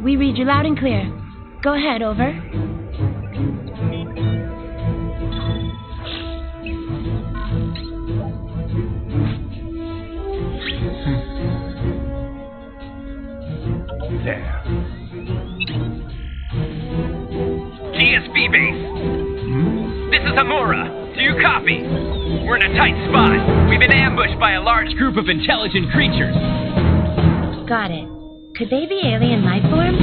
We read you loud and clear. Go ahead, over. There. GSB base. This is Homura. Do you copy? We're in a tight spot. We've been ambushed by a large group of intelligent creatures. Got it. Could they be alien life forms?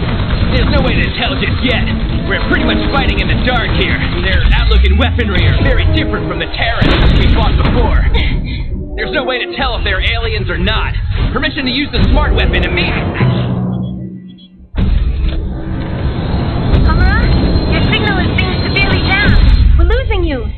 There's no way to tell just yet. We're pretty much fighting in the dark here. Their outlook and weaponry are very different from the terrorists we fought before. There's no way to tell if they're aliens or not. Permission to use the smart weapon immediately. Homura, your signal is being severely down. We're losing you.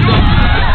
Ah!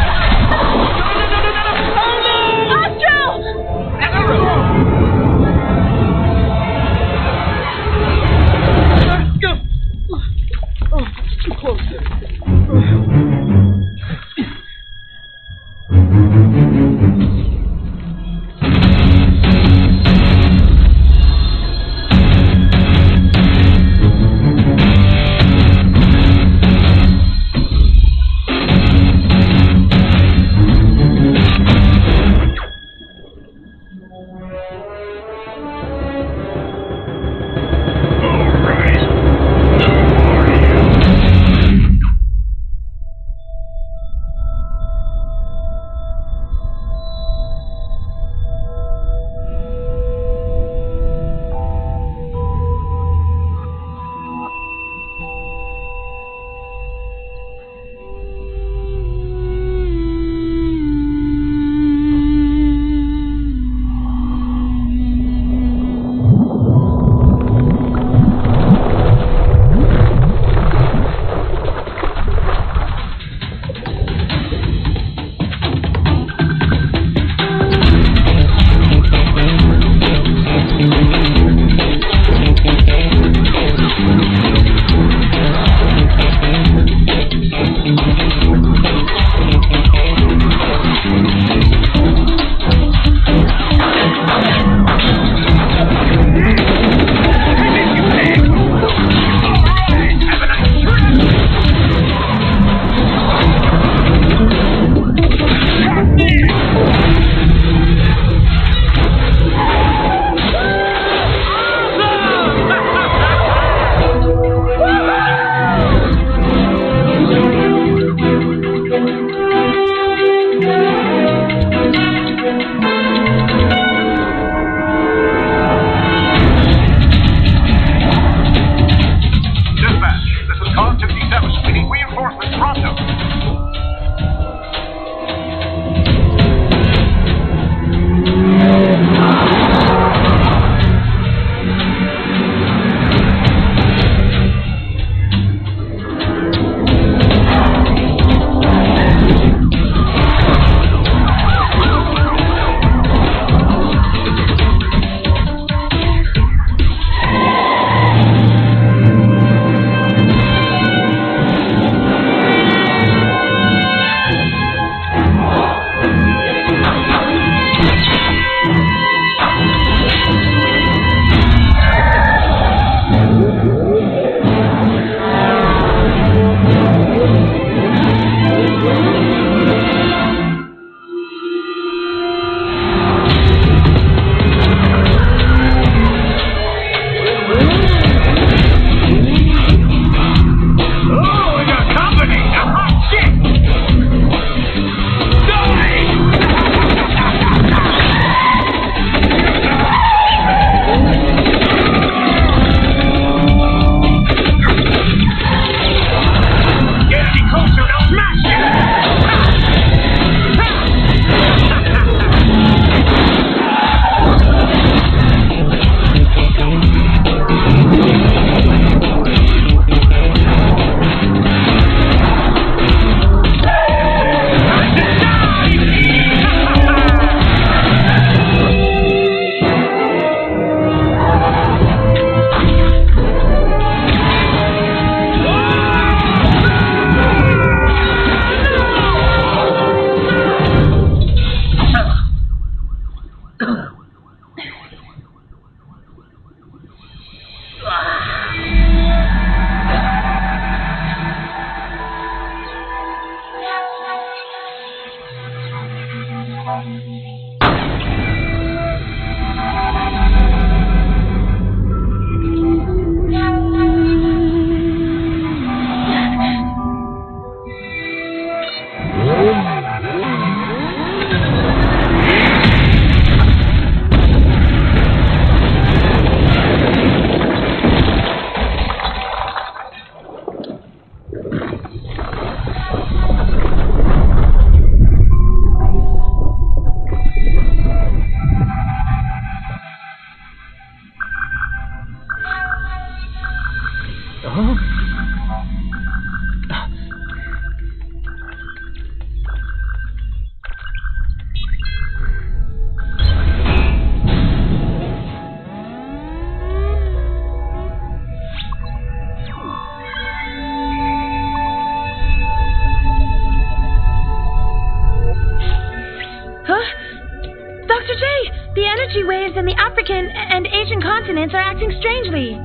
And the African and Asian continents are acting strangely.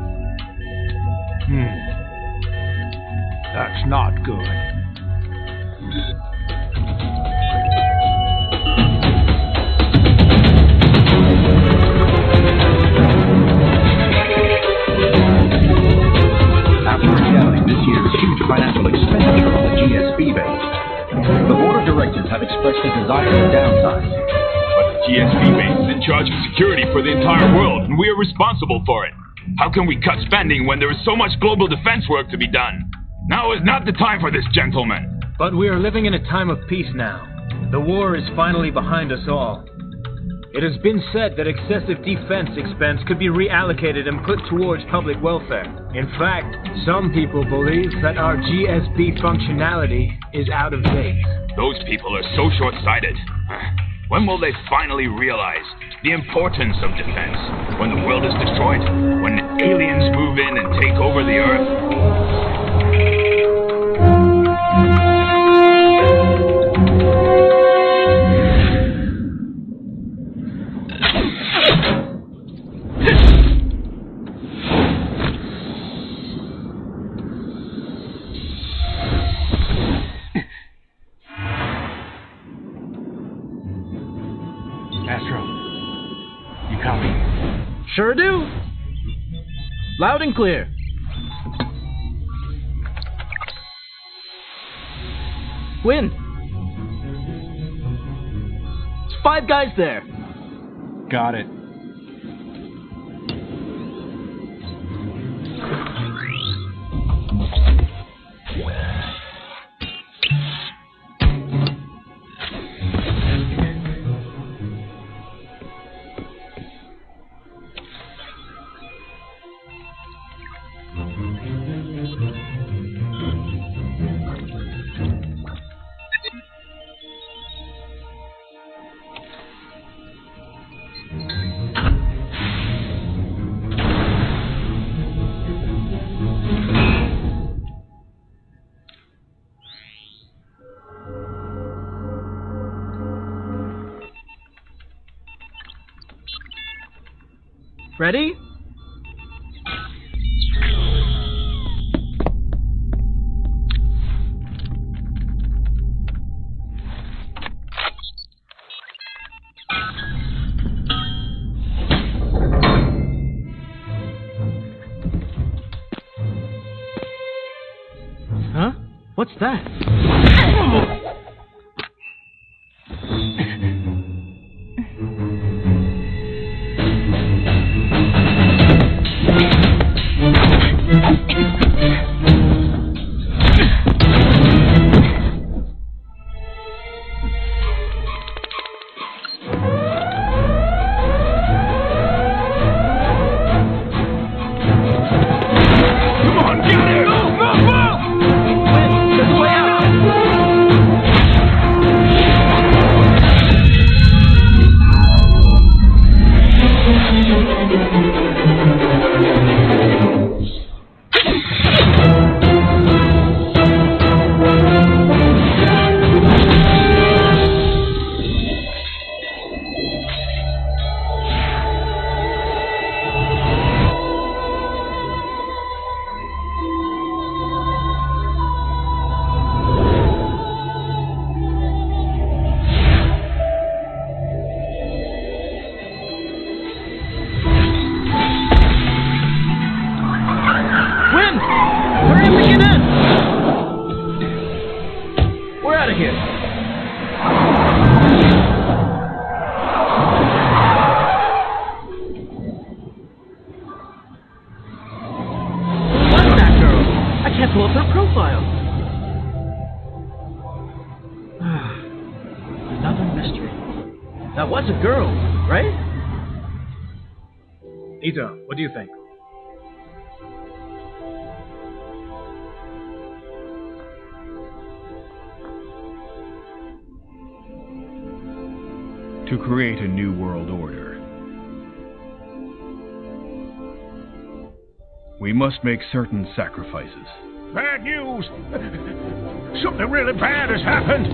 That's not good. After examining this year's huge financial expenditure on the GSB base, the board of directors have expressed a desire to downsize. GSP base is in charge of security for the entire world, and we are responsible for it. How can we cut spending when there is so much global defense work to be done? Now is not the time for this, gentlemen. But we are living in a time of peace now. The war is finally behind us all. It has been said that excessive defense expense could be reallocated and put towards public welfare. In fact, some people believe that our GSB functionality is out of date. Those people are so short-sighted. When will they finally realize the importance of defense? When the world is destroyed? When aliens move in and take over the Earth? Astro, you copy? Sure do. Loud and clear. Win. There's 5 guys there. Got it. Ready? Huh? What's that? Come on, get it! Move, move, move! There's a way out! That was a girl, right? Ito, what do you think? To create a new world order, we must make certain sacrifices. Bad news! Something really bad has happened!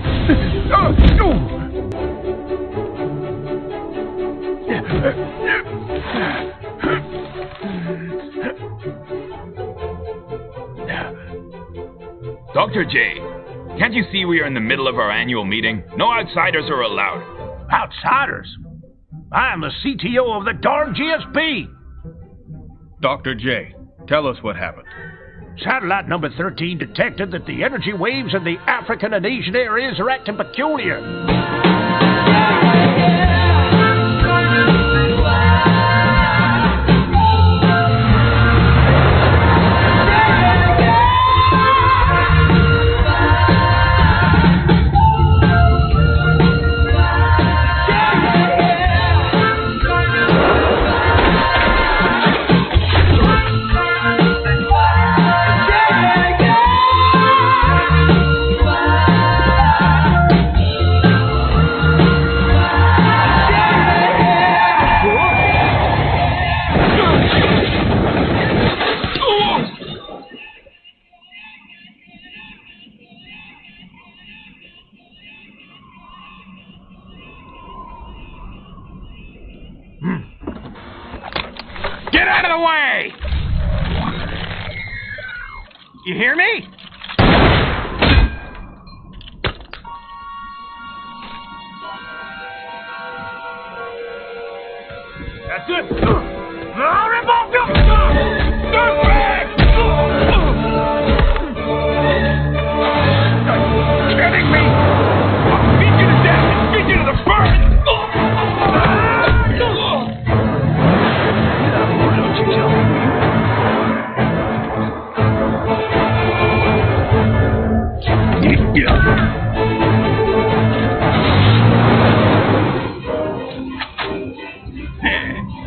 Dr. J, can't you see we are in the middle of our annual meeting? No outsiders are allowed. Outsiders? I am the CTO of the darn GSP! Dr. J, tell us what happened. Satellite number 13 detected that the energy waves in the African and Asian areas are acting peculiar. Get out of the way! You hear me? That's it! Kidding me? I'll beat you to death and beat you to the furnace!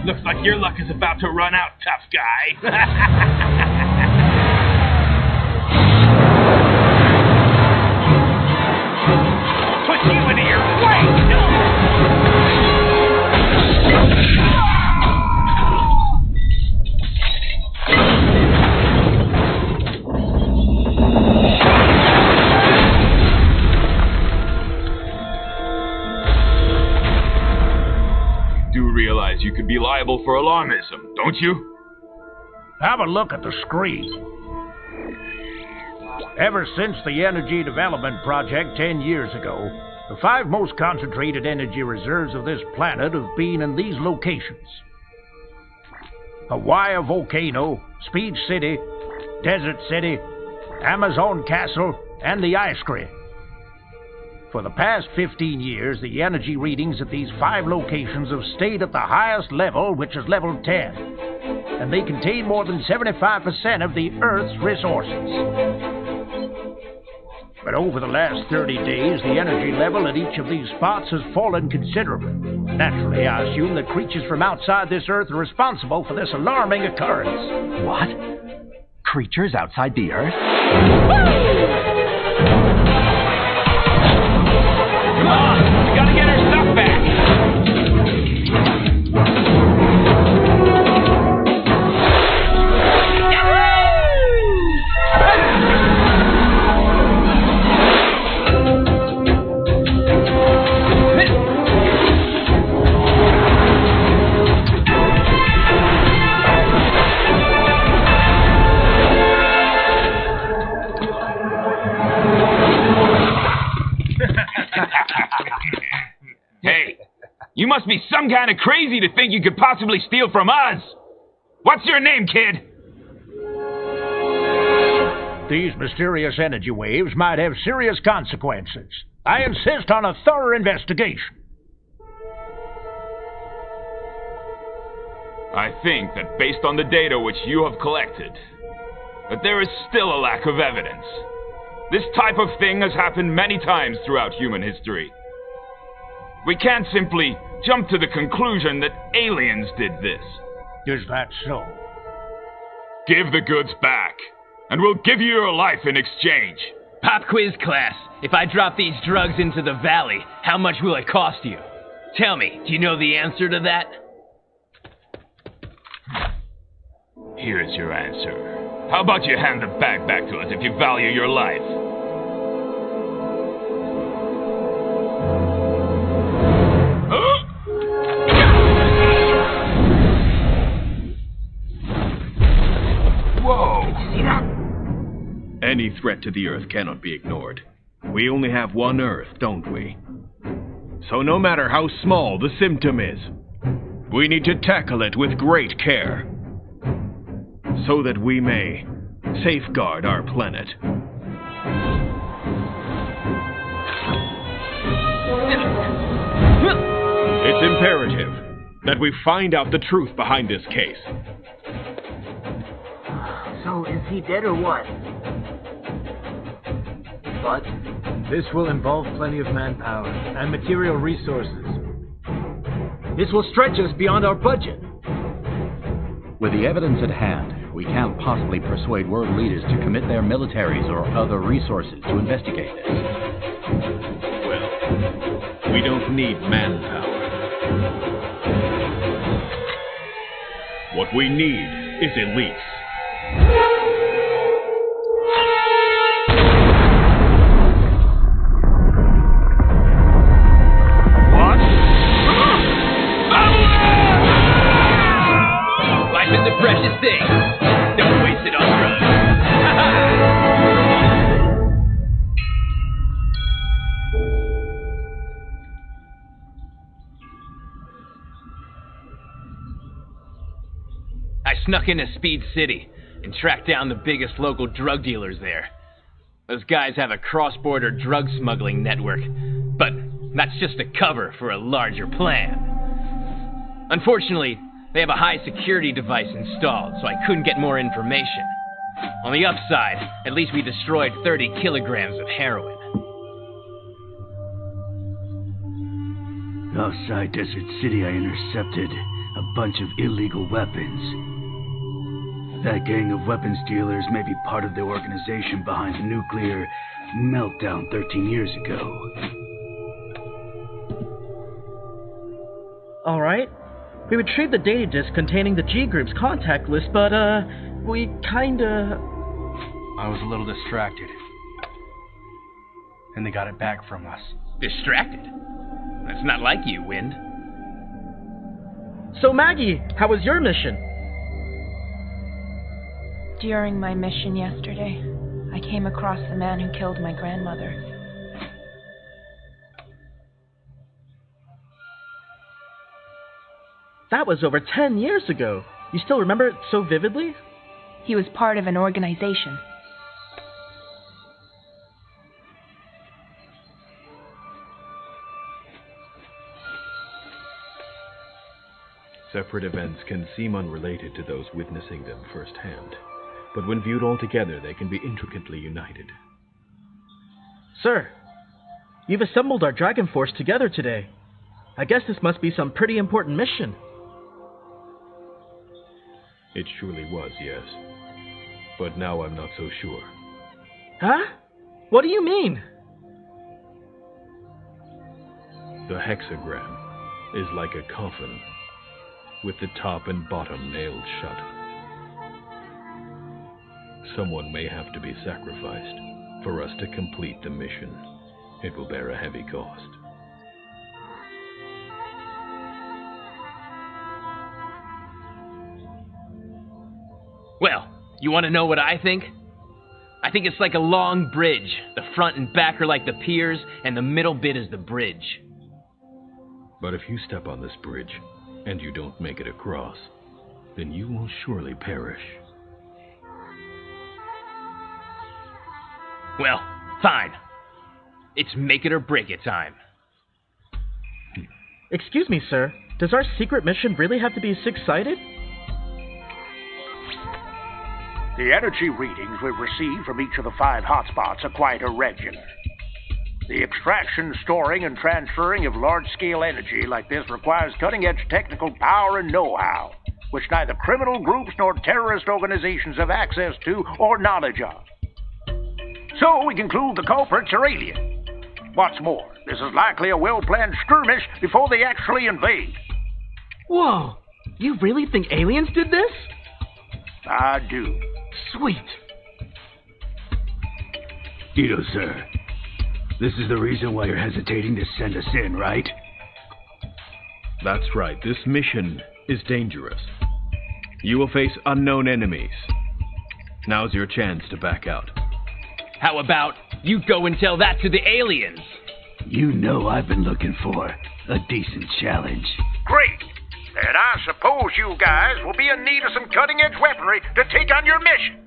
Looks like your luck is about to run out, tough guy. Put you into your way! You could be liable for alarmism, don't you? Have a look at the screen. Ever since the Energy Development Project 10 years ago, the 5 most concentrated energy reserves of this planet have been in these locations: Hawaii Volcano, Speed City, Desert City, Amazon Castle, and the Ice Cream. For the past 15 years, the energy readings at these 5 locations have stayed at the highest level, which is level 10, and they contain more than 75% of the Earth's resources. But over the last 30 days, the energy level at each of these spots has fallen considerably. Naturally, I assume that creatures from outside this Earth are responsible for this alarming occurrence. What? Creatures outside the Earth? Come on! We gotta get our stuff back! Hey, you must be some kind of crazy to think you could possibly steal from us! What's your name, kid? These mysterious energy waves might have serious consequences. I insist on a thorough investigation. I think that based on the data which you have collected, that there is still a lack of evidence. This type of thing has happened many times throughout human history. We can't simply jumped to the conclusion that aliens did this. Is that so? Give the goods back, and we'll give you your life in exchange. Pop quiz class. If I drop these drugs into the valley, how much will it cost you? Tell me, do you know the answer to that? Here's your answer. How about you hand the bag back to us if you value your life? Whoa! See that? Any threat to the Earth cannot be ignored. We only have one Earth, don't we? So no matter how small the symptom is, we need to tackle it with great care, so that we may safeguard our planet. It's imperative that we find out the truth behind this case. So, is he dead or what? But This will involve plenty of manpower and material resources. This will stretch us beyond our budget. With the evidence at hand, we can't possibly persuade world leaders to commit their militaries or other resources to investigate this. Well, we don't need manpower. What we need is elites. Life is a precious thing. Don't waste it on drugs. I snuck into Speed City and tracked down the biggest local drug dealers there. Those guys have a cross-border drug smuggling network, but that's just a cover for a larger plan. Unfortunately, they have a high-security device installed, so I couldn't get more information. On the upside, at least we destroyed 30 kilograms of heroin. Outside Desert City, I intercepted a bunch of illegal weapons. That gang of weapons dealers may be part of the organization behind the nuclear meltdown 13 years ago. alright. We retrieved the data disk containing the G group's contact list, but we kinda... I was a little distracted. And they got it back from us. Distracted? That's not like you, Wind. So Maggie, how was your mission? During my mission yesterday, I came across the man who killed my grandmother. That was over 10 years ago. You still remember it so vividly? He was part of an organization. Separate events can seem unrelated to those witnessing them firsthand, but when viewed all together, they can be intricately united. Sir, you've assembled our Dragon Force together today. I guess this must be some pretty important mission. It surely was, yes. But now I'm not so sure. Huh? What do you mean? The hexagram is like a coffin, with the top and bottom nailed shut. Someone may have to be sacrificed for us to complete the mission. It will bear a heavy cost. Well, you want to know what I think? I think it's like a long bridge. The front and back are like the piers, and the middle bit is the bridge. But if you step on this bridge, and you don't make it across, then you will surely perish. Well, fine. It's make it or break it time. Excuse me, sir. Does our secret mission really have to be six-sided? The energy readings we receive from each of the 5 hotspots are quite irregular. The extraction, storing, and transferring of large-scale energy like this requires cutting-edge technical power and know-how, which neither criminal groups nor terrorist organizations have access to or knowledge of. So we conclude the culprits are alien. What's more, this is likely a well-planned skirmish before they actually invade. Whoa! You really think aliens did this? I do. Sweet. Ito, sir. This is the reason why you're hesitating to send us in, right? That's right. This mission is dangerous. You will face unknown enemies. Now's your chance to back out. How about you go and tell that to the aliens? You know I've been looking for a decent challenge. Great! And I suppose you guys will be in need of some cutting-edge weaponry to take on your mission.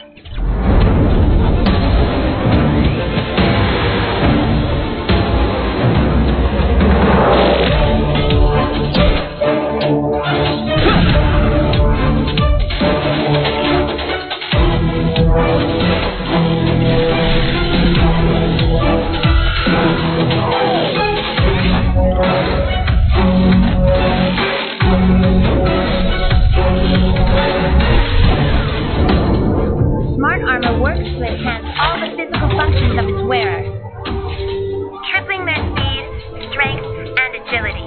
Smart armor works to enhance all the physical functions of its wearer, tripling their speed, strength, and agility.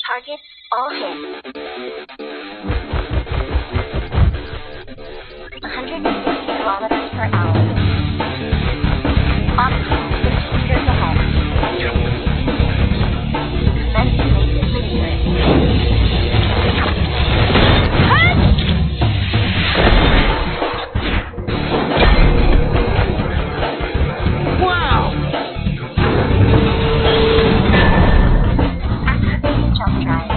Target all hit. 150 kilometers per hour. Oxygen 50 meters ahead. Commence maneuvering. Wow! Activating jump drive.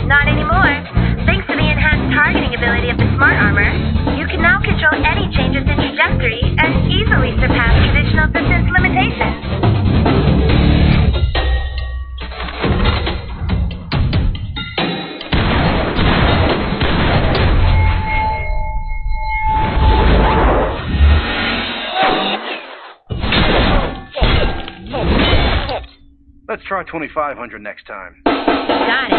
Not anymore. Thanks to the enhanced targeting ability of the smart armor, you can now control any changes in trajectory and easily surpass traditional distance limitations. Let's try 2500 next time. Got it.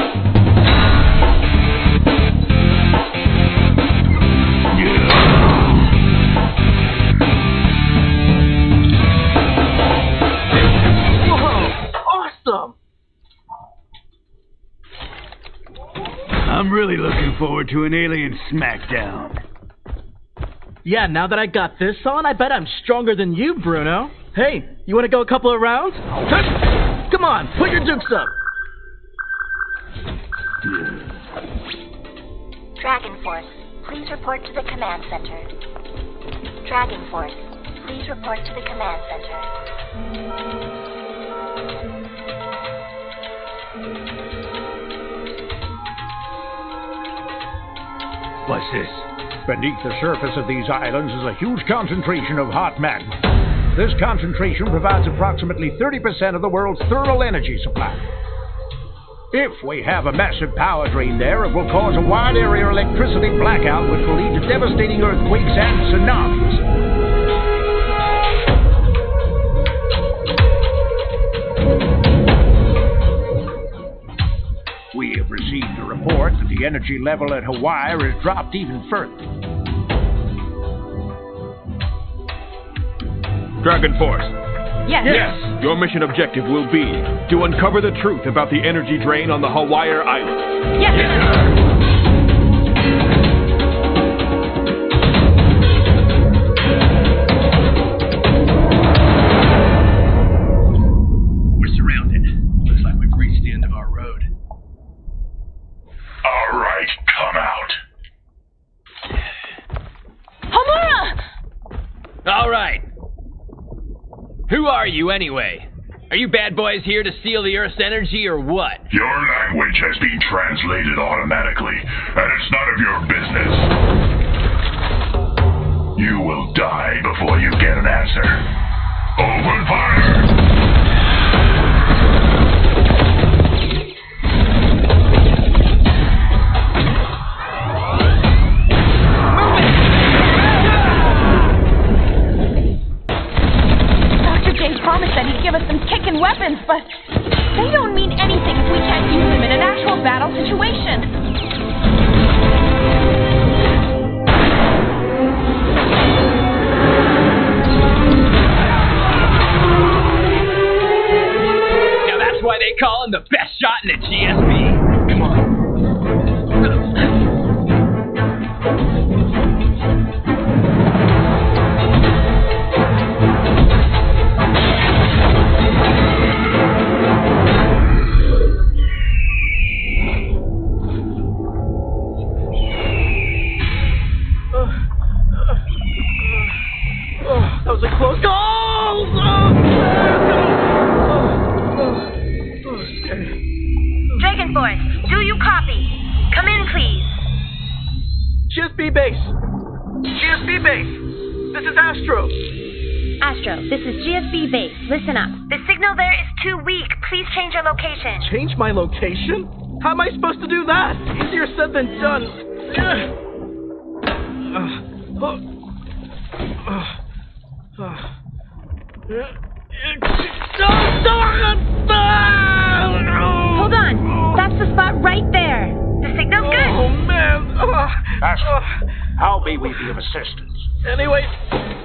Awesome! I'm really looking forward to an alien smackdown. Yeah, now that I got this on, I bet I'm stronger than you, Bruno. Hey, you want to go a couple of rounds? Come on, put your dukes up. Dragon Force, please report to the command center. Dragon Force, please report to the command center. What's this? Beneath the surface of these islands is a huge concentration of hot magma. This concentration provides approximately 30% of the world's thermal energy supply. If we have a massive power drain there, it will cause a wide area electricity blackout, which will lead to devastating earthquakes and tsunamis. We have received a report that the energy level at Hawaii has dropped even further. Dragon Force. Yes. Your mission objective will be to uncover the truth about the energy drain on the Hawaii island. Yes. We're surrounded. Looks like we've reached the end of our road. All right, come out. Homura! All right. you anyway? Are you bad boys here to steal the Earth's energy or what? Your language has been translated automatically, and it's none of your business. You will die before you get an answer. Open fire! Promised that he'd give us some kickin' weapons, but they don't mean anything if we can't use them in an actual battle situation. Now that's why they call him the best shot in the GSP. Come on. That was a close call! Dragon Force, do you copy? Come in, please. GSB base! GSB base! This is Astro! Astro, this is GSB base. Listen up. The signal there is too weak. Please change your location. Change my location? How am I supposed to do that? Easier said than done. Hold on. That's the spot right there. The signal's good. Oh, man. Astro, how may we be of assistance? Anyway,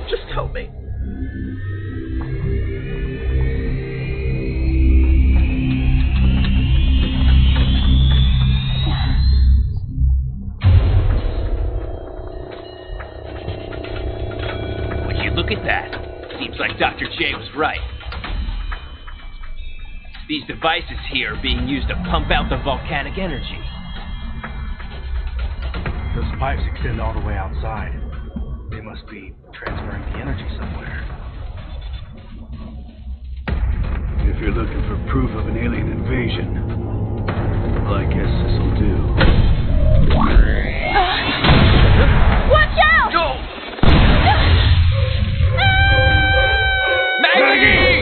just help me. Would you look at that? Seems like Dr. J was right. These devices here are being used to pump out the volcanic energy. Those pipes extend all the way outside. They must be transferring the energy somewhere. If you're looking for proof of an alien invasion, well, I guess this'll do. Watch out! Go! Maggie!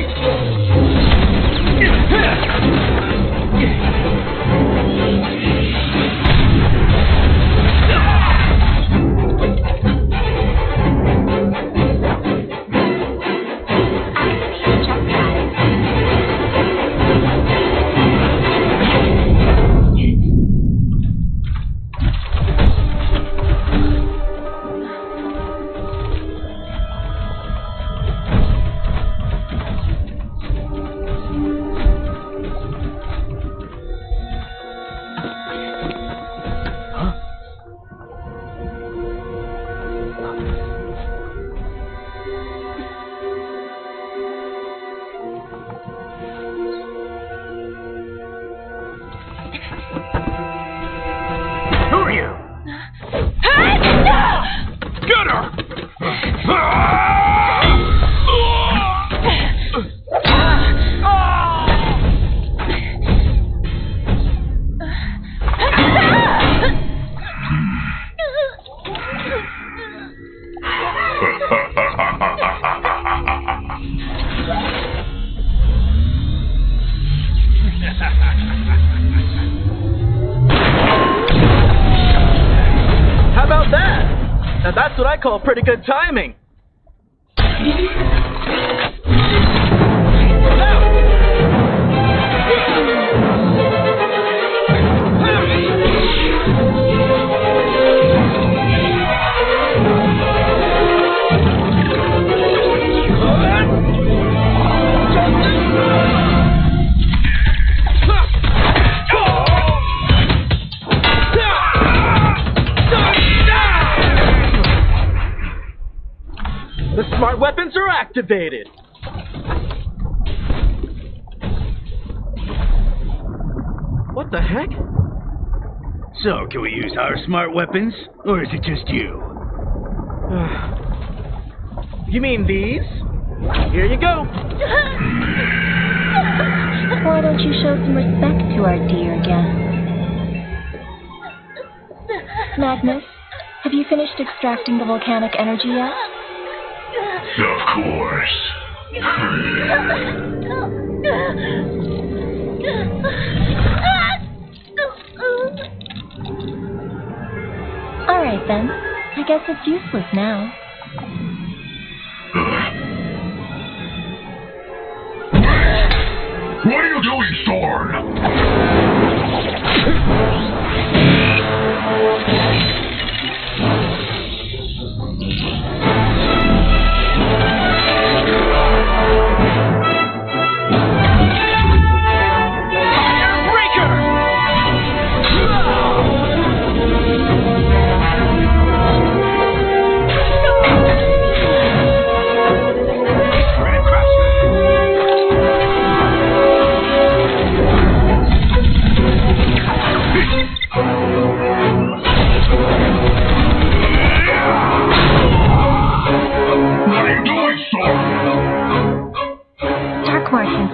How about that? Now that's what I call pretty good timing. The smart weapons are activated. What the heck? So, can we use our smart weapons, or is it just you? You mean these? Here you go. Why don't you show some respect to our dear guest? Magnus, have you finished extracting the volcanic energy yet? Of course. Alright then. I guess it's useless now. What are you doing, Sword?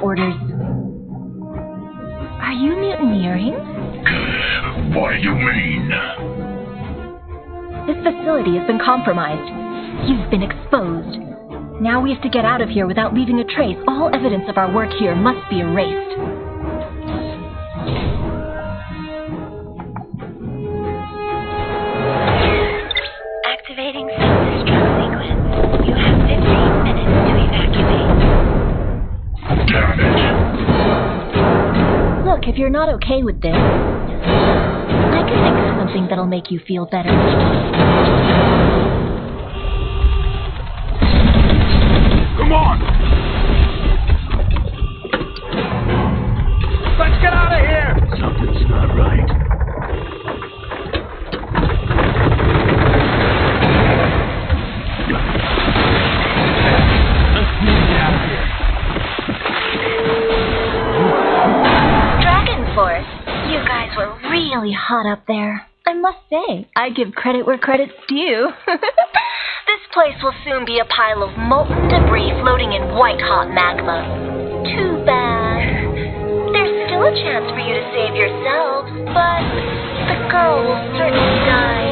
Orders. Are you mutineering? What do you mean? This facility has been compromised. You've been exposed. Now we have to get out of here without leaving a trace. All evidence of our work here must be erased. Activating self-destruct sequence. You have 15 minutes to evacuate. Damn it! Look, if you're not okay with this, I can think of something that'll make you feel better. Come on! Let's get out of here! Something's not right. You guys were really hot up there. I must say, I give credit where credit's due. This place will soon be a pile of molten debris floating in white-hot magma. Too bad. There's still a chance for you to save yourselves, but the girl will certainly die.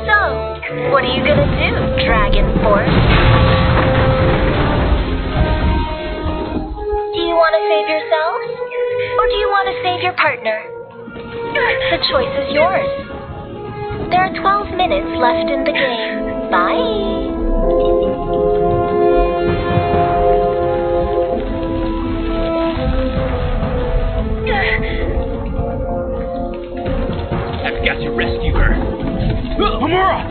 So, what are you gonna do, Dragon Force? Do you want to save yourselves? Or do you want to save your partner? The choice is yours. There are 12 minutes left in the game. Bye! I've got to rescue her. Homura!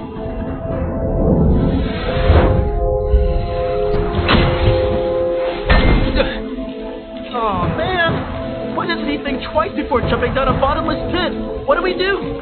Oh, man! Why doesn't he think twice before jumping down a bottomless pit? What do we do?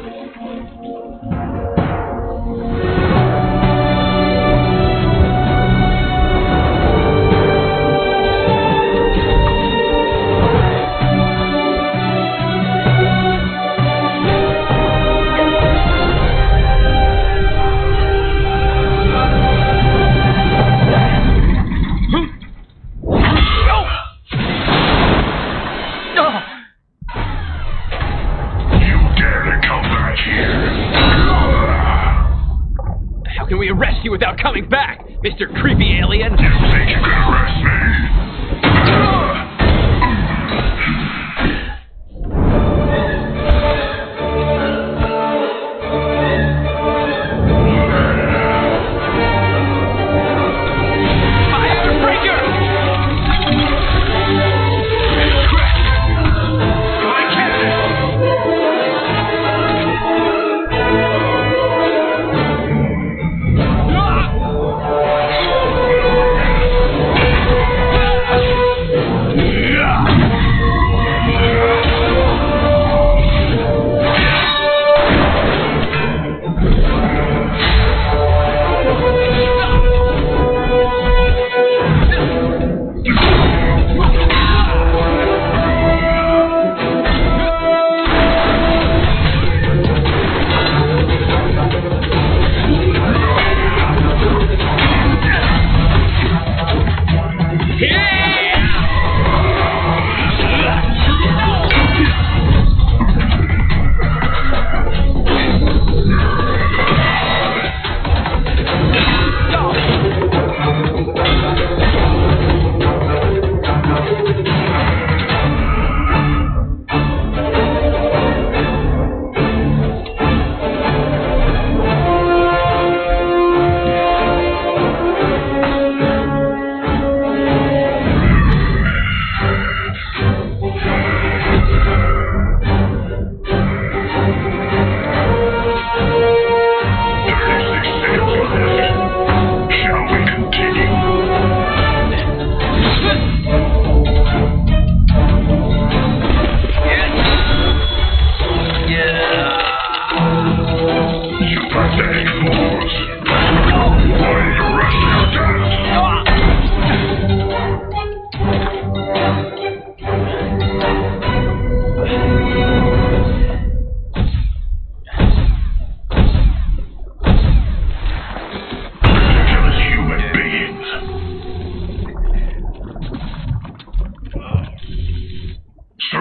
You dare to come back?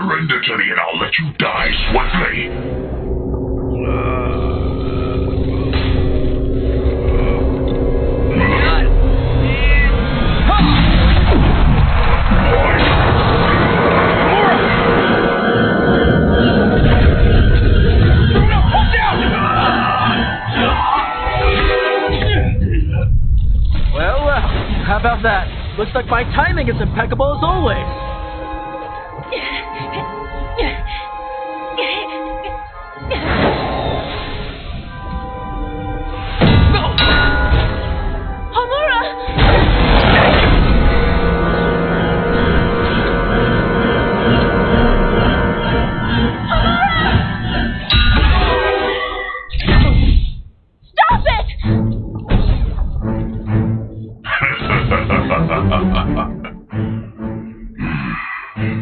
Surrender to me and I'll let you die swiftly. How about that? Looks like my timing is impeccable as always. Homura! Stop it!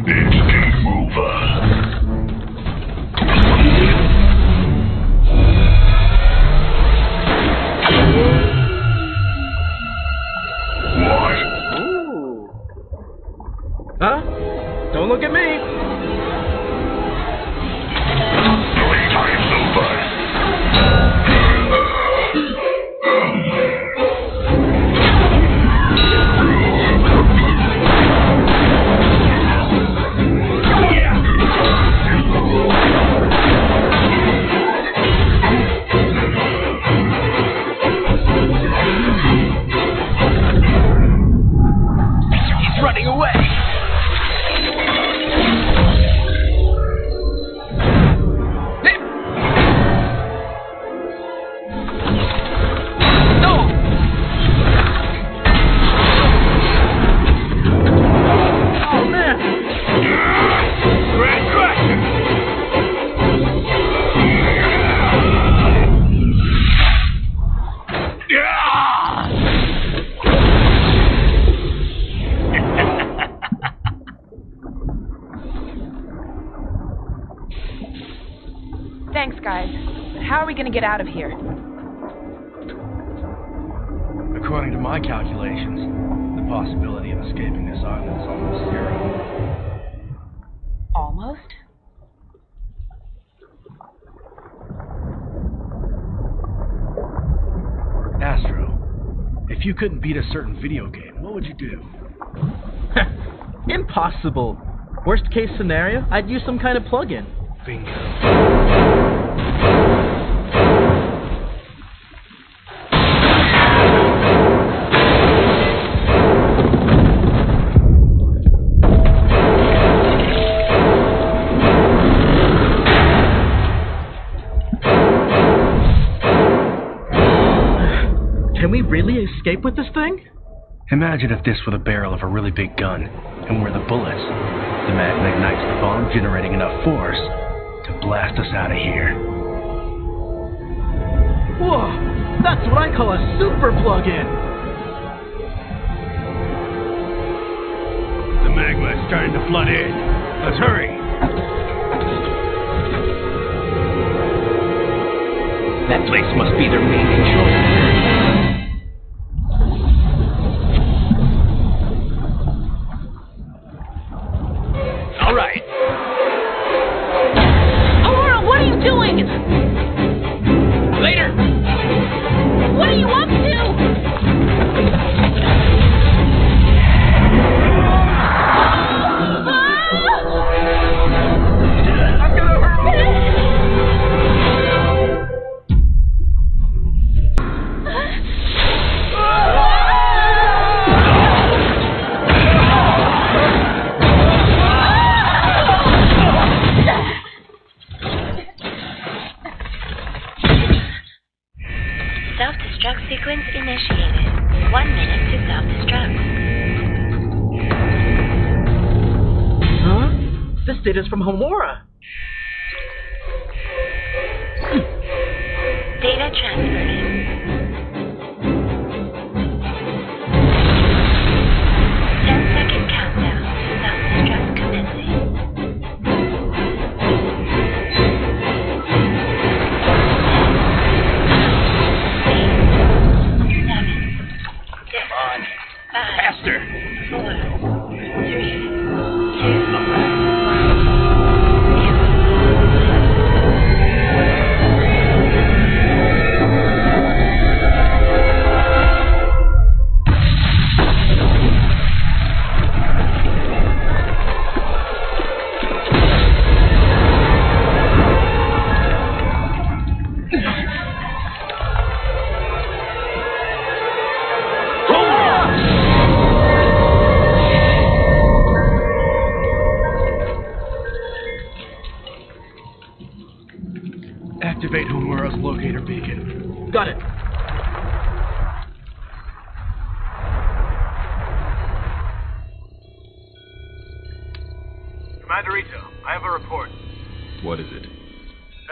It's game over. What? Ooh. Huh? Don't look at me. Playtime's over. Running away! No! Oh man! Thanks, guys. But how are we going to get out of here? According to my calculations, the possibility of escaping this island is almost zero. Almost? Astro, if you couldn't beat a certain video game, what would you do? Impossible. Worst case scenario, I'd use some kind of plug-in. Bingo. Can we really escape with this thing? Imagine if this were the barrel of a really big gun, and we're the bullets. The magma ignites the bomb, generating enough force to blast us out of here. Whoa! That's what I call a super plug-in! The magma is starting to flood in. Let's hurry. That place must be their main control. All right. Homura, what are you doing? Later. What are you up to? I'm gonna hurt you. Self-destruct sequence initiated. 1 minute to self-destruct. Huh? This data's from Homura. Data transferring. Ten-second countdown to self-destruct commencing. 5, Faster. 4, 3, 2, 1. Got it. Commanderito, I have a report. What is it?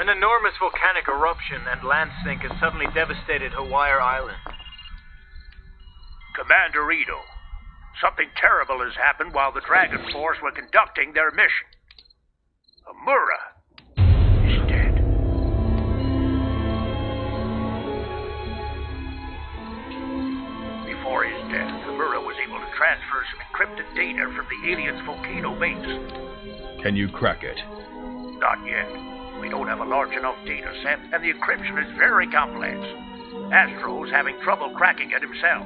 An enormous volcanic eruption and land sink has suddenly devastated Hawaii Island. Commander Ito, something terrible has happened while the Dragon Force were conducting their mission. Homura is dead. Before his death, Homura was able to transfer some encrypted data from the aliens' volcano base. Can you crack it? Not yet. We don't have a large enough data set, and the encryption is very complex. Astro's having trouble cracking it himself.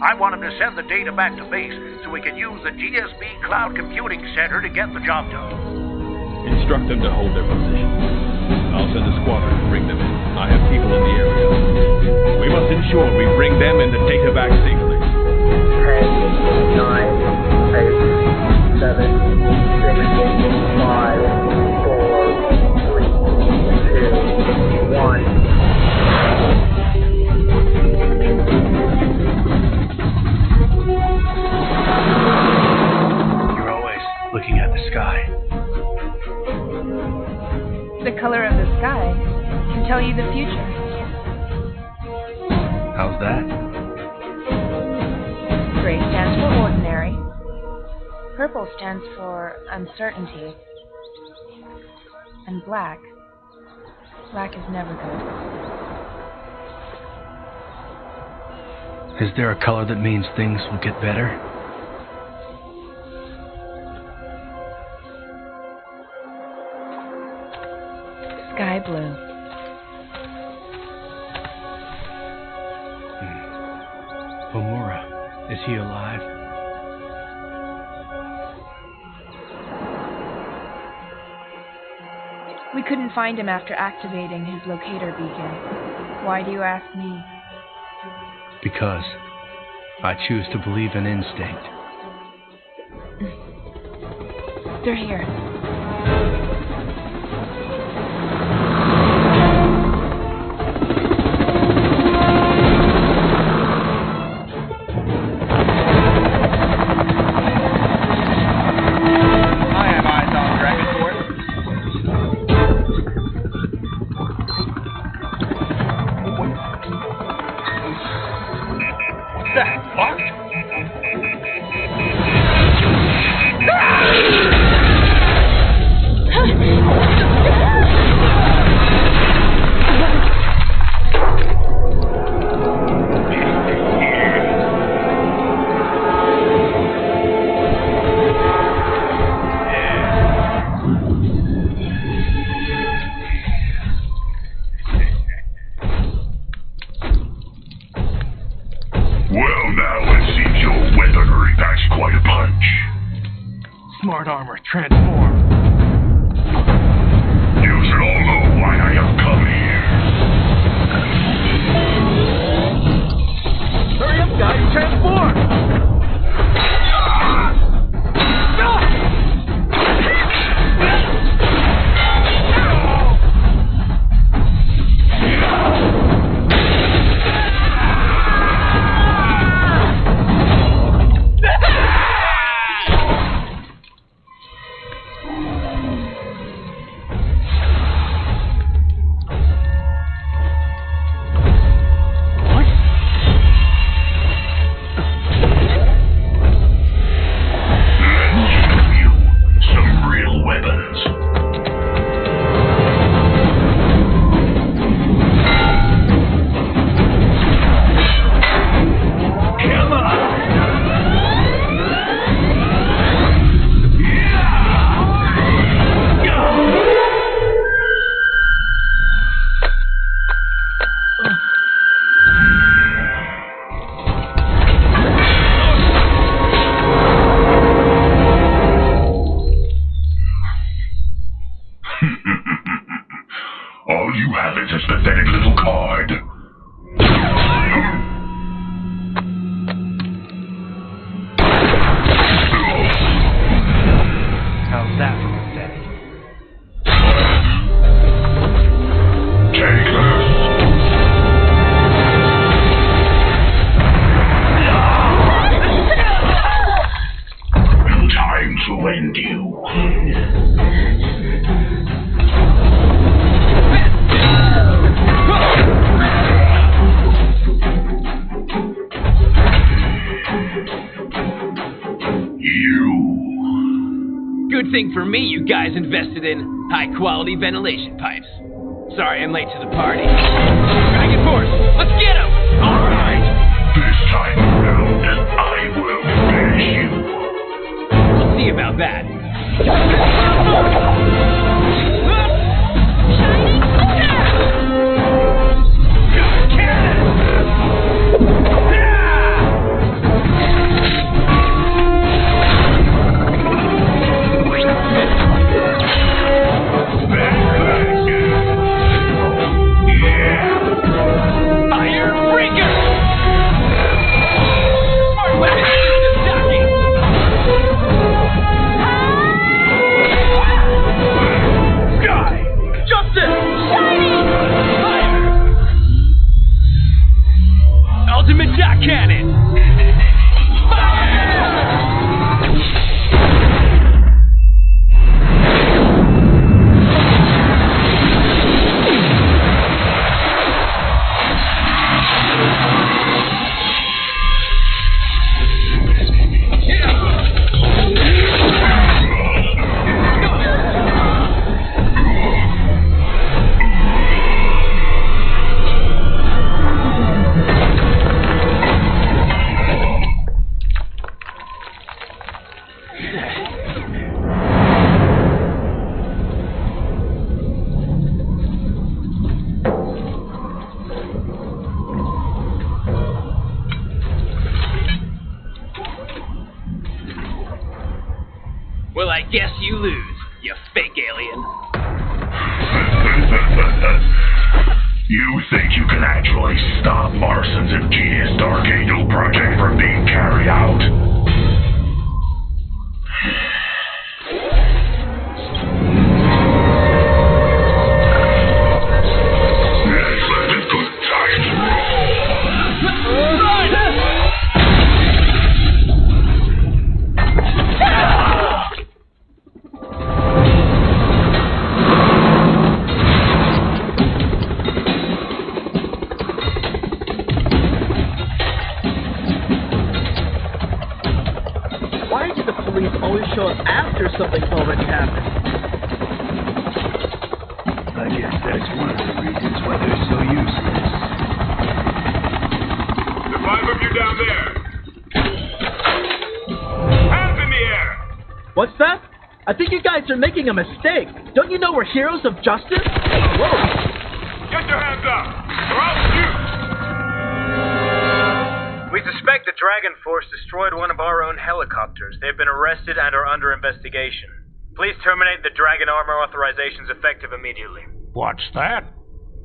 I want him to send the data back to base so we can use the GSB Cloud Computing Center to get the job done. Instruct them to hold their position. I'll send a squadron to bring them in. I have people in the area. We must ensure we bring them and the data back safely. 10, 9, 8, 7, 6, 5, 4, 3, 2, 1. You're always looking at the sky. The color of the sky can tell you the future. How's that? Gray stands for ordinary. Purple stands for uncertainty. And black. Black is never good. Is there a color that means things will get better? Sky blue. Homura, is he alive? We couldn't find him after activating his locator beacon. Why do you ask me? Because I choose to believe in instinct. They're here. Smart armor, transform. You should all know why I have come here. Hurry up, guys, transform! All you have is this pathetic little card. How's that for pathetic? Take this. Good thing for me you guys invested in high-quality ventilation pipes. Sorry I'm late to the party. Dragon Force, let's get him! All right. This time around, I will finish you. We'll see about that. Ultimate Shock Cannon! Well, I guess you lose, you fake alien. You think you can actually stop Marston's ingenious Dark Angel project from being carried out? Let's let the good times roll. Why do the police always show up after something's already happened? I guess that's one of the reasons why they're so useless. The 5 of you down there. Hands in the air. What's that? I think you guys are making a mistake. Don't you know we're heroes of justice? Whoa! Get your hands up, or I'll shoot. We suspect the Dragon Force destroyed one of our own helicopters. They've been arrested and are under investigation. Please terminate the Dragon Armor authorizations effective immediately. What's that?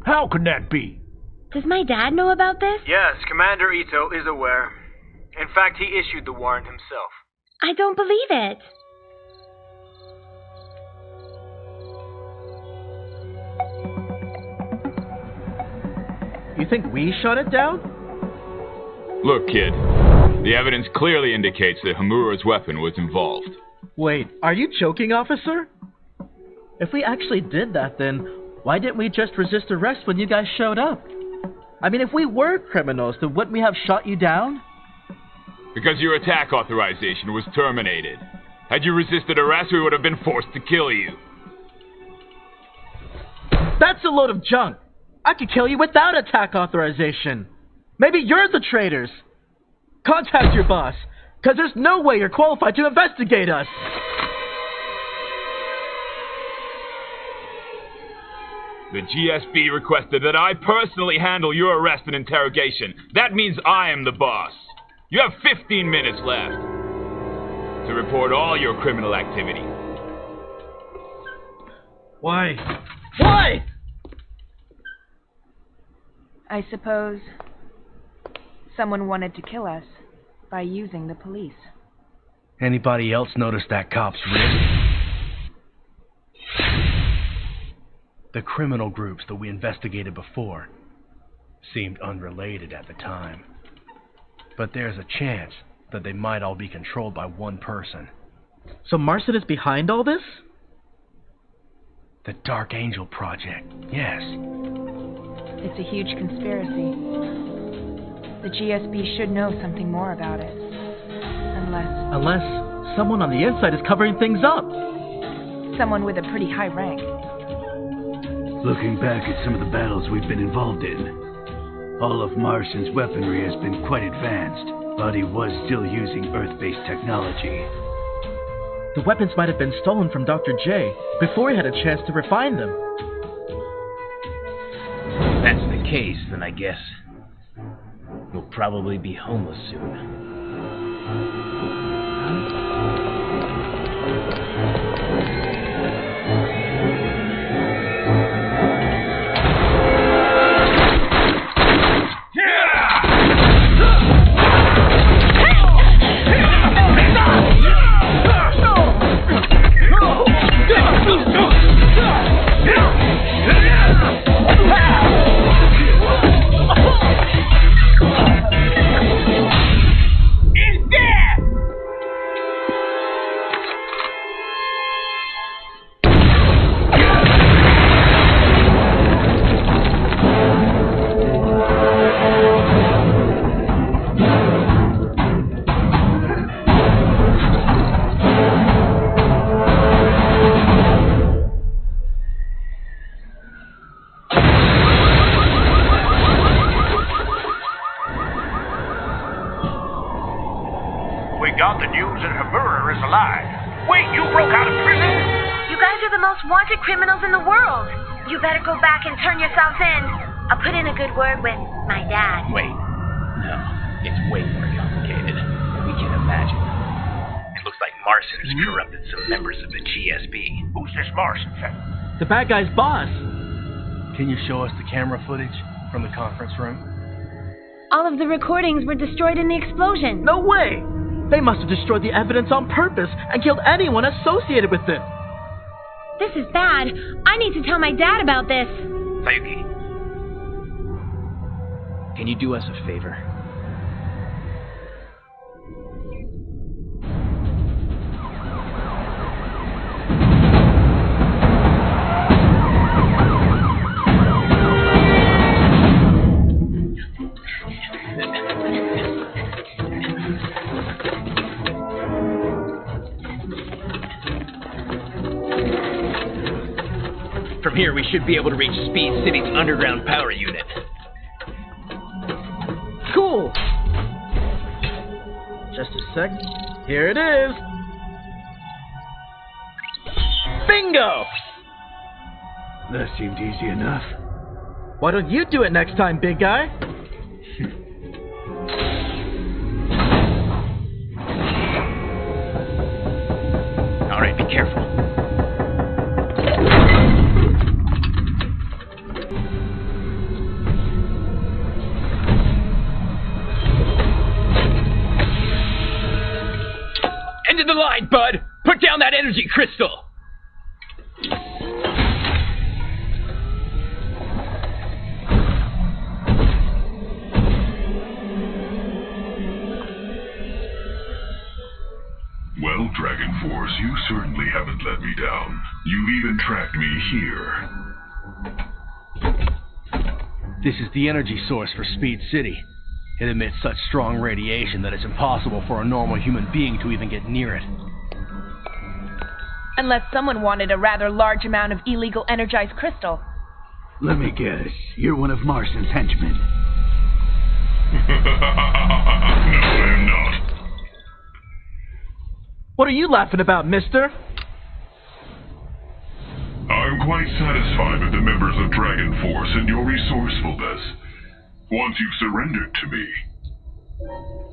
How can that be? Does my dad know about this? Yes, Commander Ito is aware. In fact, he issued the warrant himself. I don't believe it. You think we shut it down? Look, kid. The evidence clearly indicates that Homura's weapon was involved. Wait, are you joking, officer? If we actually did that, then why didn't we just resist arrest when you guys showed up? I mean, if we were criminals, then wouldn't we have shot you down? Because your attack authorization was terminated. Had you resisted arrest, we would have been forced to kill you. That's a load of junk. I could kill you without attack authorization. Maybe you're the traitors. Contact your boss, because there's no way you're qualified to investigate us. The GSB requested that I personally handle your arrest and interrogation. That means I am the boss. You have 15 minutes left to report all your criminal activity. Why? Why? I suppose someone wanted to kill us by using the police. Anybody else notice that cop's wrist? The criminal groups that we investigated before seemed unrelated at the time. But there's a chance that they might all be controlled by one person. So Marston is behind all this? The Dark Angel Project, yes. It's a huge conspiracy. The GSB should know something more about it. Unless someone on the inside is covering things up. Someone with a pretty high rank. Looking back at some of the battles we've been involved in, all of Marston's weaponry has been quite advanced, but he was still using Earth-based technology. The weapons might have been stolen from Dr. J before he had a chance to refine them. If that's the case, then I guess we'll probably be homeless soon. We got the news that Homura is alive. Wait, you broke out of prison? You guys are the most wanted criminals in the world. You better go back and turn yourselves in. I'll put in a good word with my dad. Wait. No, it's way more complicated than we can imagine. It looks like Marston's corrupted some members of the GSB. Who's this Marston? The bad guy's boss. Can you show us the camera footage from the conference room? All of the recordings were destroyed in the explosion. No way! They must have destroyed the evidence on purpose and killed anyone associated with it. This is bad. I need to tell my dad about this. Sayuki, can you do us a favor? From here, we should be able to reach Speed City's underground power unit. Cool! Just a sec. Here it is! Bingo! That seemed easy enough. Why don't you do it next time, big guy? Alright, be careful. End of the line, bud! Put down that energy crystal! Well, Dragon Force, you certainly haven't let me down. You've even tracked me here. This is the energy source for Speed City. It emits such strong radiation that it's impossible for a normal human being to even get near it. Unless someone wanted a rather large amount of illegal energized crystal. Let me guess, you're one of Marston's henchmen. No, I'm not. What are you laughing about, mister? I'm quite satisfied with the members of Dragon Force and your resourcefulness. Once you've surrendered to me,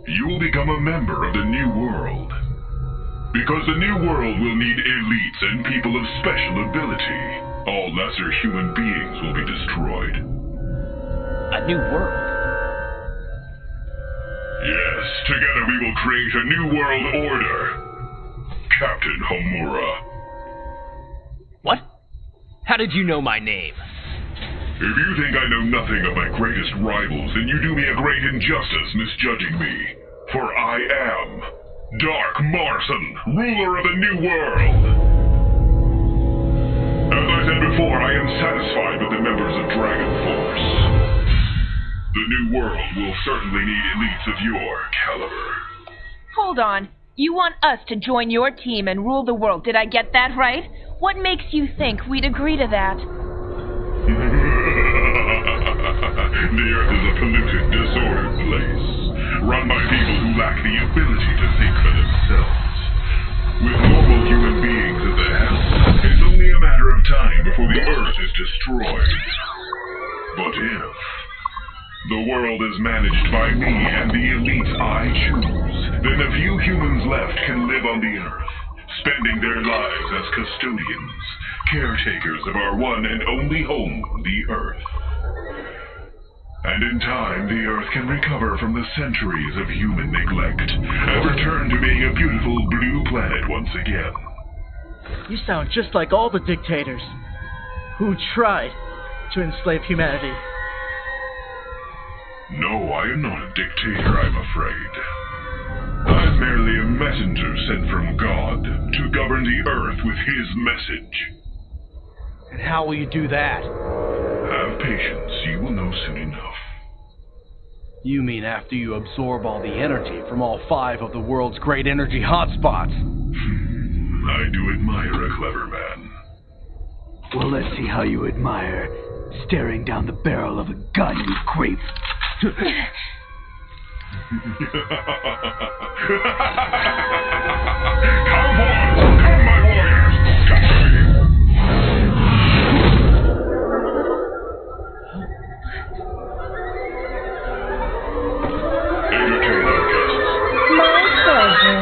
you will become a member of the New World. Because the New World will need elites and people of special ability. All lesser human beings will be destroyed. A new world? Yes, together we will create a New World Order. Captain Homura. What? How did you know my name? If you think I know nothing of my greatest rivals, then you do me a great injustice misjudging me. For I am Dark Marson, ruler of the New World. As I said before, I am satisfied with the members of Dragon Force. The New World will certainly need elites of your caliber. Hold on. You want us to join your team and rule the world, did I get that right? What makes you think we'd agree to that? The Earth is a polluted, disordered place, run by people who lack the ability to think for themselves. With normal human beings at the helm, it's only a matter of time before the Earth is destroyed. But if the world is managed by me and the elites I choose, then a few humans left can live on the Earth, spending their lives as custodians, caretakers of our one and only home, the Earth. And in time, the Earth can recover from the centuries of human neglect and return to being a beautiful blue planet once again. You sound just like all the dictators who tried to enslave humanity. No, I am not a dictator, I'm afraid. I'm merely a messenger sent from God to govern the Earth with his message. And how will you do that? Have patience, you will know soon enough. You mean after you absorb all the energy from all 5 of the world's great energy hotspots? I do admire a clever man. Well, let's see how you admire staring down the barrel of a gun, you creep. Come on! Come, my warriors! Come to me! Entertain our guests. My pleasure.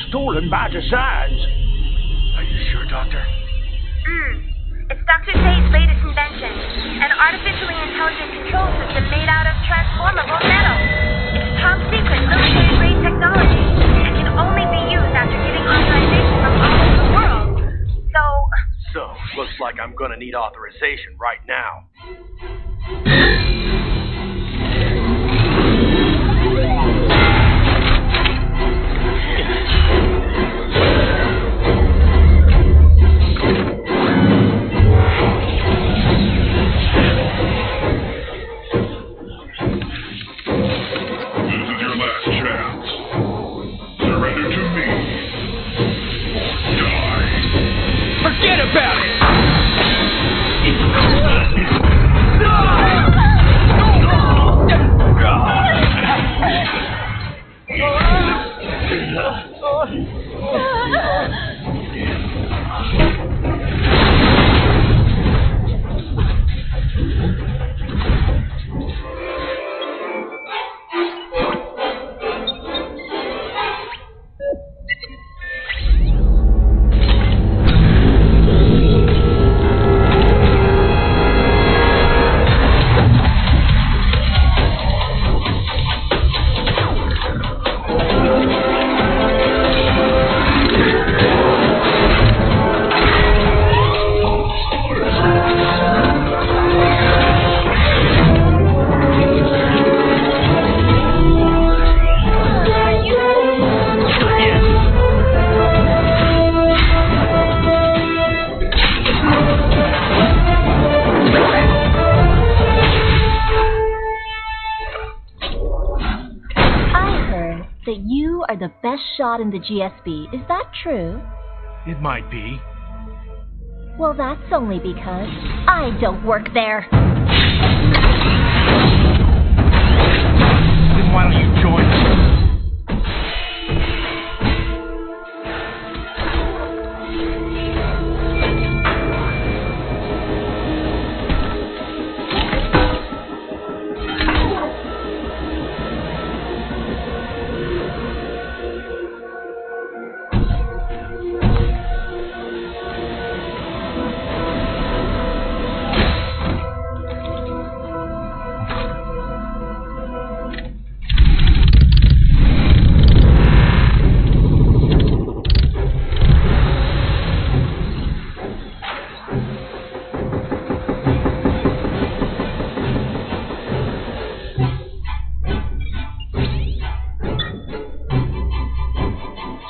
Stolen by designs. Are you sure, Doctor? It's Dr. Zay's latest invention. An artificially intelligent control system made out of transformable metal. It's top secret military-grade technology and can only be used after getting authorization from all over the world. So, looks like I'm gonna need authorization right now. that you are the best shot in the GSB. Is that true? It might be. Well, that's only because I don't work there. Then why don't you join us?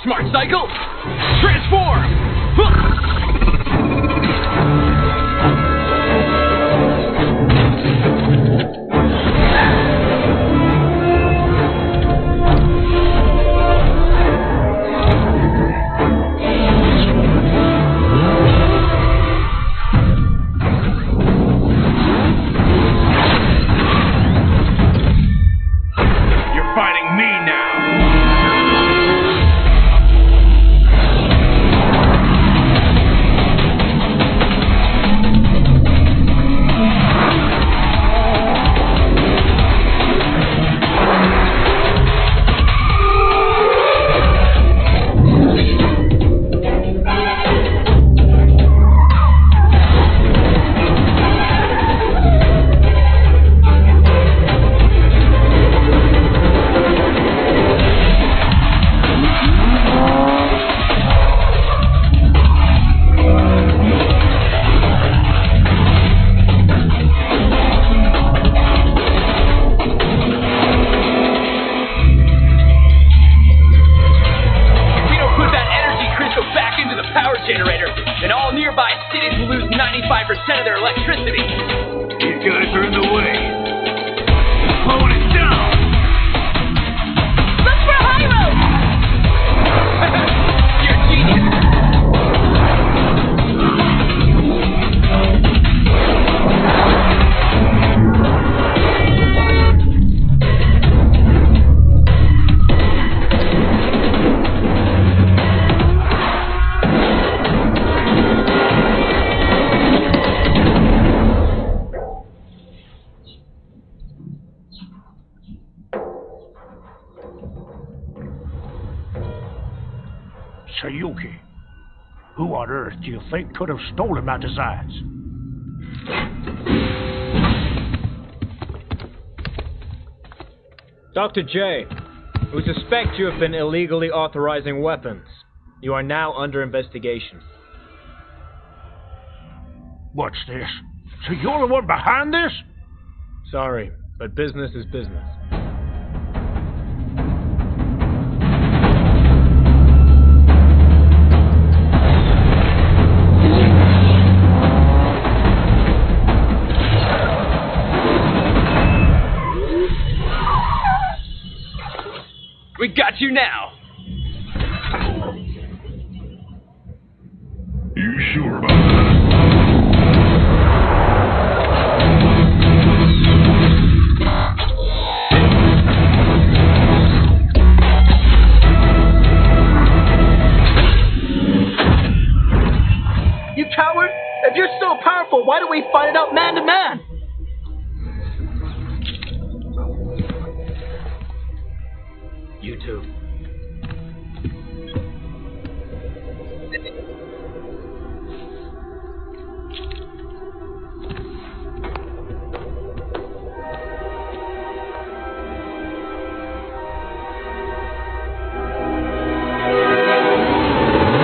Smart cycle! Transform! You're fighting me now! Generator, and all nearby cities will lose 95% of their electricity. These guys are in the way. Slowing it down! Look for a high road! You're a genius! Sayuki, who on earth do you think could have stolen my designs? Dr. J, we suspect you have been illegally authorizing weapons. You are now under investigation. What's this? So you're the one behind this? Sorry, but business is business. We got you now! You sure about that? You coward! If you're so powerful, why don't we fight it out man to man? You too.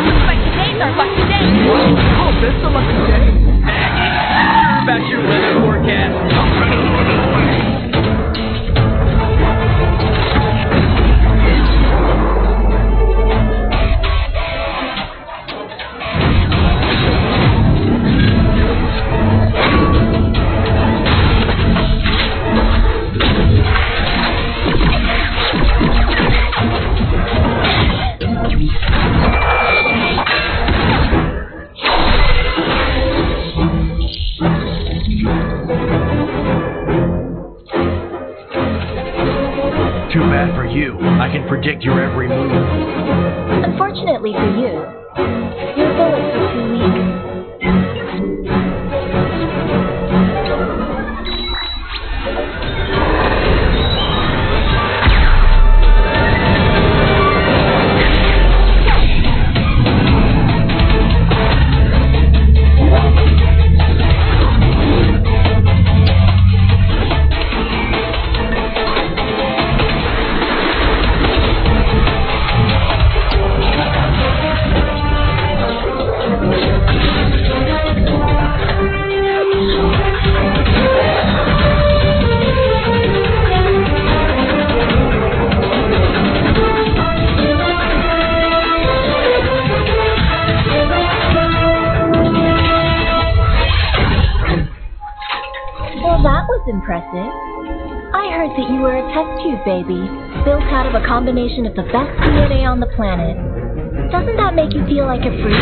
Looks like today's our lucky day. Oh, this is a lucky day. Maggie, sure about your weather forecast? I'm right on the way. do. I can predict your every move. Unfortunately for you, your bullets are too weak. Impressive. I heard that you were a test tube baby, built out of a combination of the best DNA on the planet. Doesn't that make you feel like a freak?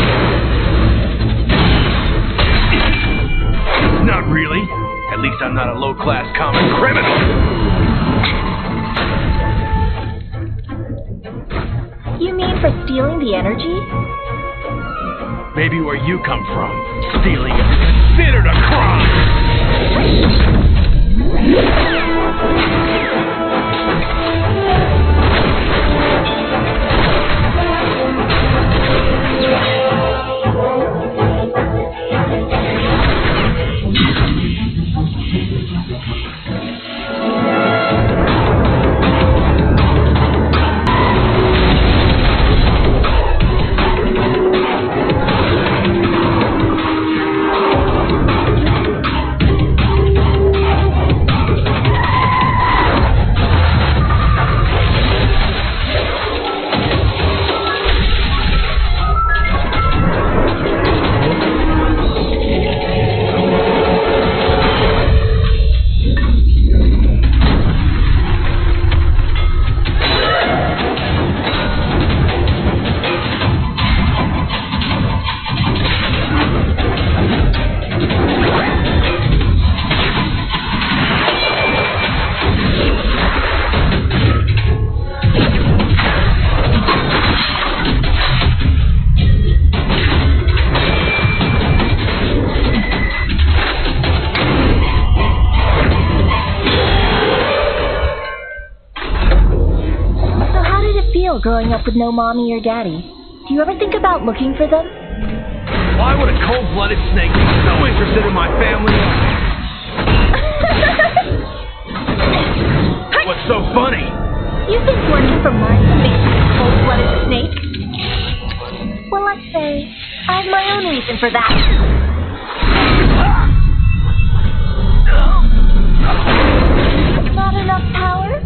Not really. At least I'm not a low-class common criminal. You mean for stealing the energy? Maybe where you come from, stealing is considered a crime! Growing up with no mommy or daddy. Do you ever think about looking for them? Why would a cold-blooded snake be so interested in my family? What's so funny? You think working for Mars makes you a cold-blooded snake? Well, let's say I have my own reason for that. Not enough power?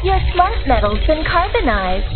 Your smart metal's been carbonized.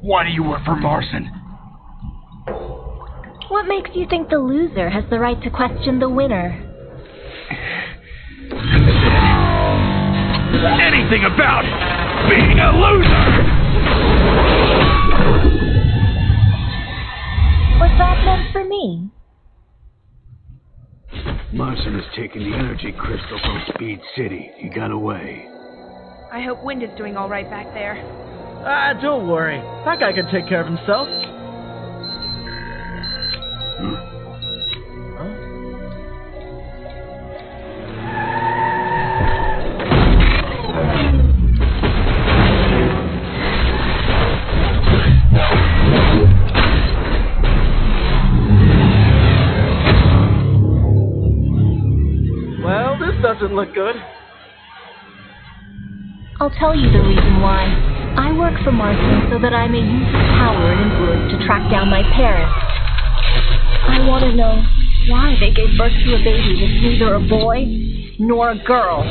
Why do you work for Marson? What makes you think the loser has the right to question the winner? Anything about being a loser! Was that meant for me? Martian has taken the energy crystal from Speed City. He got away. I hope Wind is doing all right back there. Don't worry. That guy can take care of himself. Well, this doesn't look good. I'll tell you the reason why. I work for Martian so that I may use his power and influence to track down my parents. I want to know why they gave birth to a baby that's neither a boy nor a girl.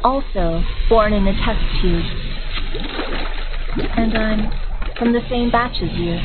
Also born in a test tube. And I'm from the same batch as you.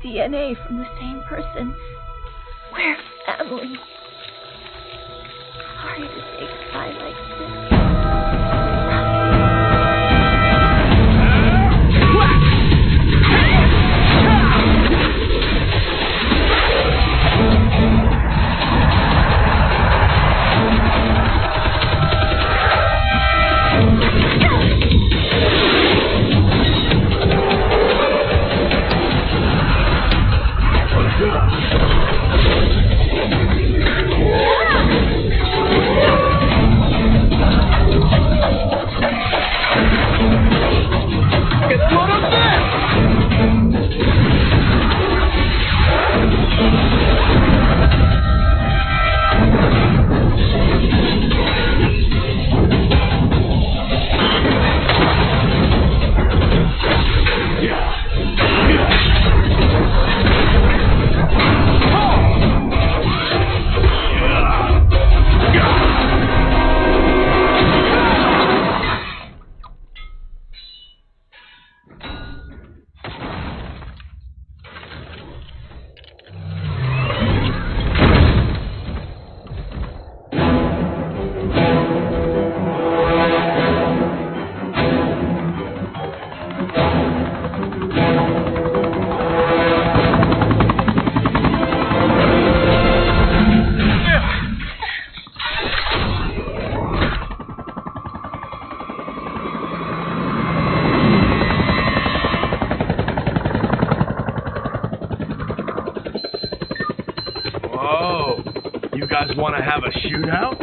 DNA from the same person. We're family. Sorry to say goodbye like this. guys want to have a shootout?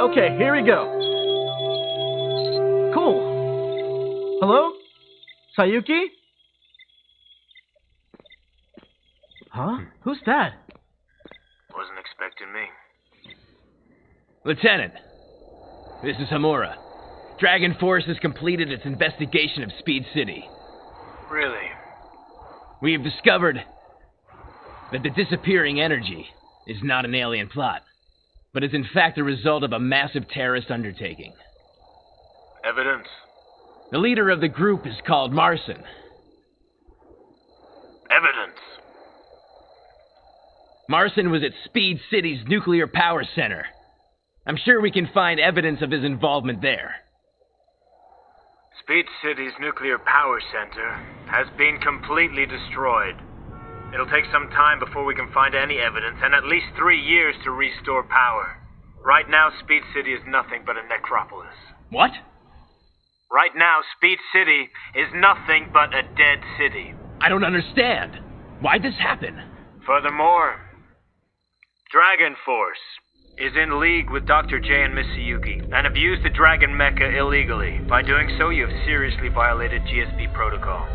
Okay, here we go. Cool. Hello? Sayuki? Huh? Who's that? Wasn't expecting me. Lieutenant, this is Homura. Dragon Force has completed its investigation of Speed City. Really? We have discovered that the disappearing energy is not an alien plot, but is in fact a result of a massive terrorist undertaking. Evidence? The leader of the group is called Marson. Evidence? Marson was at Speed City's nuclear power center. I'm sure we can find evidence of his involvement there. Speed City's nuclear power center has been completely destroyed. It'll take some time before we can find any evidence, and at least 3 years to restore power. Right now, Speed City is nothing but a necropolis. What? Right now, Speed City is nothing but a dead city. I don't understand. Why'd this happen? Furthermore, Dragon Force is in league with Dr. J and Miss Sayuki, and have used the Dragon Mecha illegally. By doing so, you have seriously violated GSB protocol.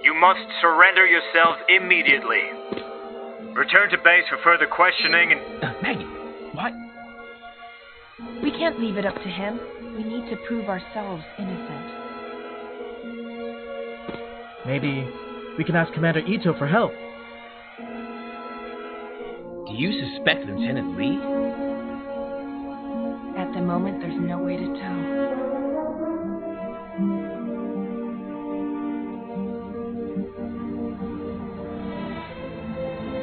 You must surrender yourselves immediately. Return to base for further questioning and... Maggie, why? We can't leave it up to him. We need to prove ourselves innocent. Maybe we can ask Commander Ito for help. Do you suspect Lieutenant Lee? At the moment, there's no way to tell.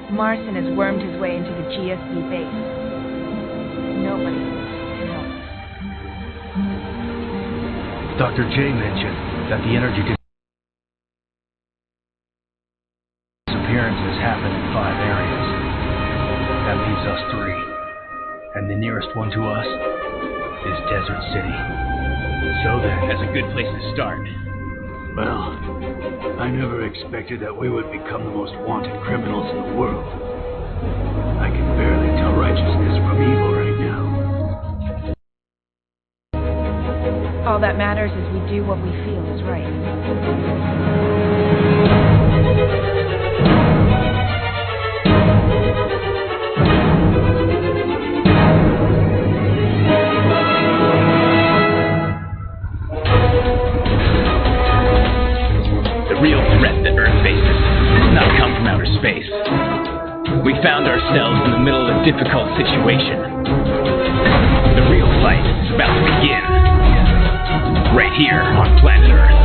Marson has wormed his way into the GSB base. Nobody can help us. Dr. J mentioned that the energy disappearances happen in 5 areas. That leaves us 3. And the nearest one to us is Desert City. So then, that's a good place to start. Well, I never expected that we would become the most wanted criminals in the world. I can barely tell righteousness from evil right now. All that matters is we do what we feel is right. The real threat that Earth faces does not come from outer space. We found ourselves in the middle of a difficult situation. The real fight is about to begin. Right here on planet Earth.